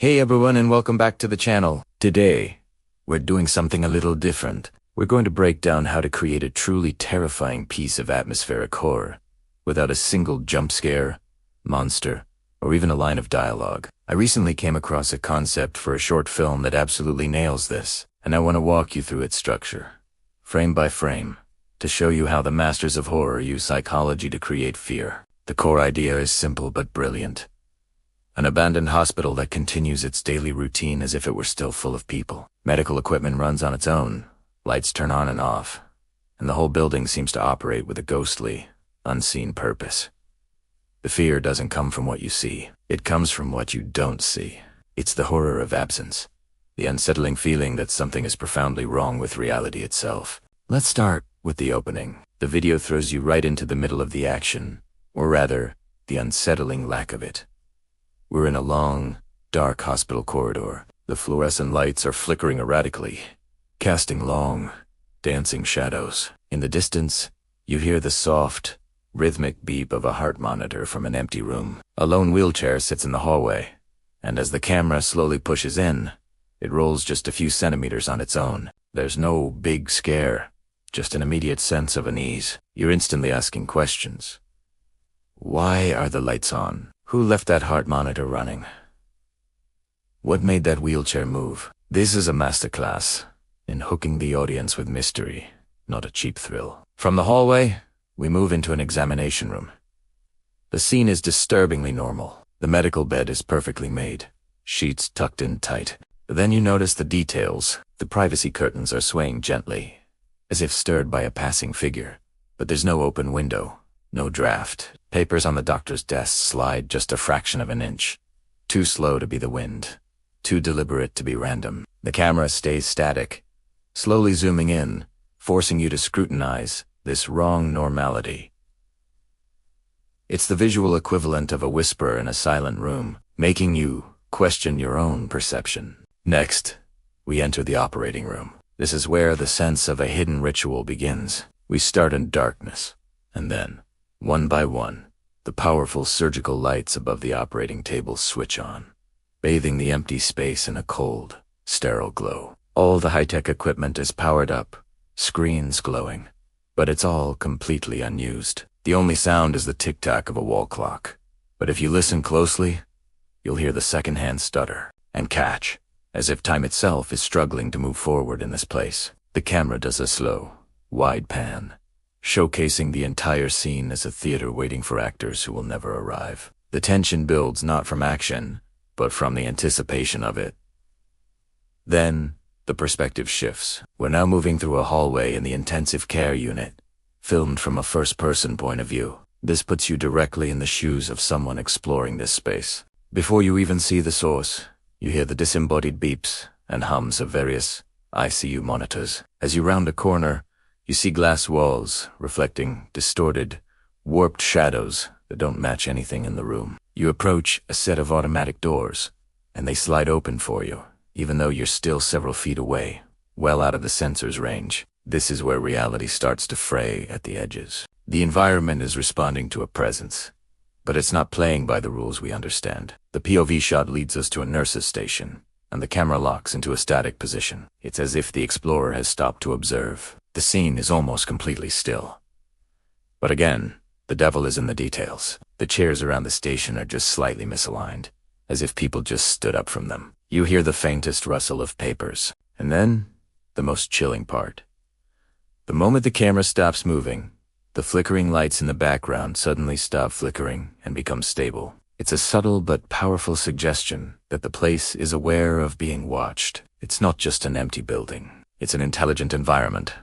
Hey everyone and welcome back to the channel. Today, we're doing something a little different. We're going to break down how to create a truly terrifying piece of atmospheric horror without a single jump scare, monster, or even a line of dialogue. I recently came across a concept for a short film that absolutely nails this, and I want to walk you through its structure, frame by frame, to show you how the masters of horror use psychology to create fear. The core idea is simple but brilliant. An abandoned hospital that continues its daily routine as if it were still full of people. Medical equipment runs on its own, lights turn on and off, and the whole building seems to operate with a ghostly, unseen purpose. The fear doesn't come from what you see, it comes from what you don't see. It's the horror of absence, the unsettling feeling that something is profoundly wrong with reality itself. Let's start with the opening. The video throws you right into the middle of the action, or rather, the unsettling lack of it. We're in a long, dark hospital corridor. The fluorescent lights are flickering erratically, casting long, dancing shadows. In the distance, you hear the soft, rhythmic beep of a heart monitor from an empty room. A lone wheelchair sits in the hallway, and as the camera slowly pushes in, it rolls just a few centimeters on its own. There's no big scare, just an immediate sense of unease. You're instantly asking questions. Why are the lights on? Who left that heart monitor running? What made that wheelchair move? This is a masterclass in hooking the audience with mystery, not a cheap thrill. From the hallway, we move into an examination room. The scene is disturbingly normal. The medical bed is perfectly made, sheets tucked in tight. But then you notice the details. The privacy curtains are swaying gently, as if stirred by a passing figure. But there's no open window, no draft. Papers on the doctor's desk slide just a fraction of an inch. Too slow to be the wind, too deliberate to be random. The camera stays static, slowly zooming in, forcing you to scrutinize this wrong normality. It's the visual equivalent of a whisper in a silent room, making you question your own perception. Next, we enter the operating room. This is where the sense of a hidden ritual begins. We start in darkness, and then, one by one, the powerful surgical lights above the operating table switch on, bathing the empty space in a cold, sterile glow. All the high-tech equipment is powered up, screens glowing, but it's all completely unused. The only sound is the tick-tack of a wall clock. But if you listen closely, you'll hear the second-hand stutter and catch, as if time itself is struggling to move forward in this place. The camera does a slow, wide pan, showcasing the entire scene as a theater waiting for actors who will never arrive. The tension builds not from action, but from the anticipation of it. Then, the perspective shifts. We're now moving through a hallway in the intensive care unit, filmed from a first-person point of view. This puts you directly in the shoes of someone exploring this space. Before you even see the source, you hear the disembodied beeps and hums of various ICU monitors. As you round a corner, you see glass walls reflecting distorted, warped shadows that don't match anything in the room. You approach a set of automatic doors, and they slide open for you, even though you're still several feet away, well out of the sensor's range. This is where reality starts to fray at the edges. The environment is responding to a presence, but it's not playing by the rules we understand. The POV shot leads us to a nurse's station, and the camera locks into a static position. It's as if the explorer has stopped to observe. The scene is almost completely still. But again, the devil is in the details. The chairs around the station are just slightly misaligned, as if people just stood up from them. You hear the faintest rustle of papers. And then, the most chilling part. The moment the camera stops moving, the flickering lights in the background suddenly stop flickering and become stable. It's a subtle but powerful suggestion that the place is aware of being watched. It's not just an empty building. It's an intelligent environment,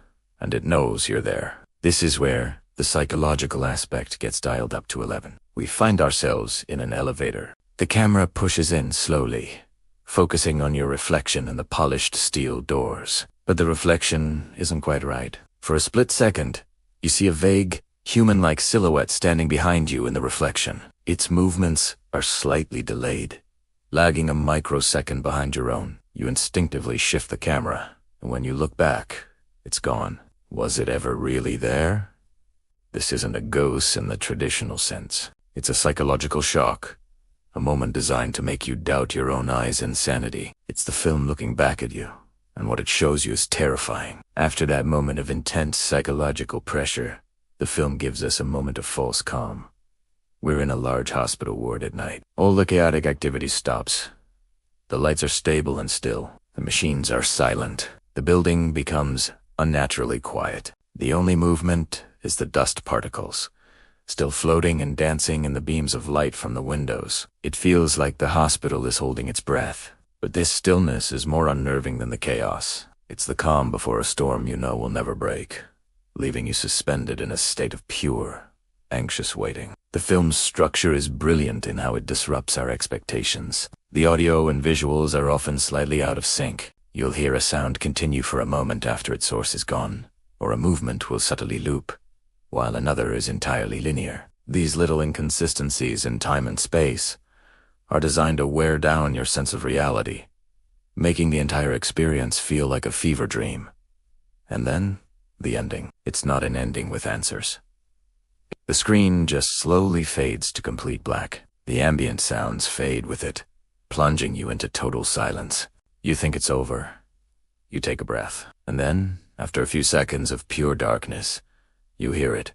and it knows you're there. This is where the psychological aspect gets dialed up to 11. We find ourselves in an elevator. The camera pushes in slowly, focusing on your reflection in the polished steel doors. But the reflection isn't quite right. For a split second, you see a vague, human-like silhouette standing behind you in the reflection. Its movements are slightly delayed, lagging a microsecond behind your own. You instinctively shift the camera, and when you look back, it's gone. Was it ever really there? This isn't a ghost in the traditional sense. It's a psychological shock, A moment designed to make you doubt your own eyes and sanity. It's the film looking back at you, and what it shows you is terrifying. After that moment of intense psychological pressure, the film gives us a moment of false calm. We're in a large hospital ward at night. All the chaotic activity stops. The lights are stable and still. The machines are silent. The building becomes unnaturally quiet. The only movement is the dust particles, still floating and dancing in the beams of light from the windows. It feels like the hospital is holding its breath. But this stillness is more unnerving than the chaos. It's the calm before a storm you know will never break, leaving you suspended in a state of pure, anxious waiting. The film's structure is brilliant in how it disrupts our expectations. The audio and visuals are often slightly out of sync. You'll hear a sound continue for a moment after its source is gone, or a movement will subtly loop, while another is entirely linear. These little inconsistencies in time and space are designed to wear down your sense of reality, making the entire experience feel like a fever dream. And then, the ending. It's not an ending with answers. The screen just slowly fades to complete black. The ambient sounds fade with it, plunging you into total silence. You think it's over. You take a breath. And then, after a few seconds of pure darkness, you hear it.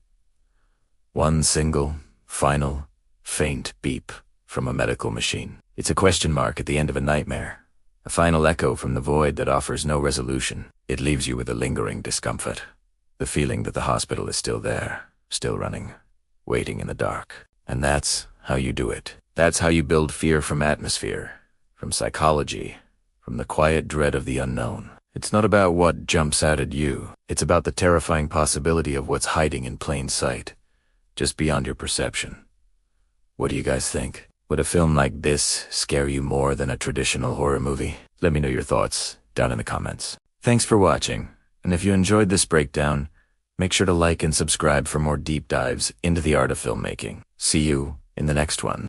One single, final, faint beep from a medical machine. It's a question mark at the end of a nightmare. A final echo from the void that offers no resolution. It leaves you with a lingering discomfort. The feeling that the hospital is still there, still running, waiting in the dark. And that's how you do it. That's how you build fear from atmosphere, from psychology, from the quiet dread of the unknown. It's not about what jumps out at you. It's about the terrifying possibility of what's hiding in plain sight, just beyond your perception. What do you guys think? Would a film like this scare you more than a traditional horror movie? Let me know your thoughts down in the comments. Thanks for watching, and if you enjoyed this breakdown, make sure to like and subscribe for more deep dives into the art of filmmaking. See you in the next one.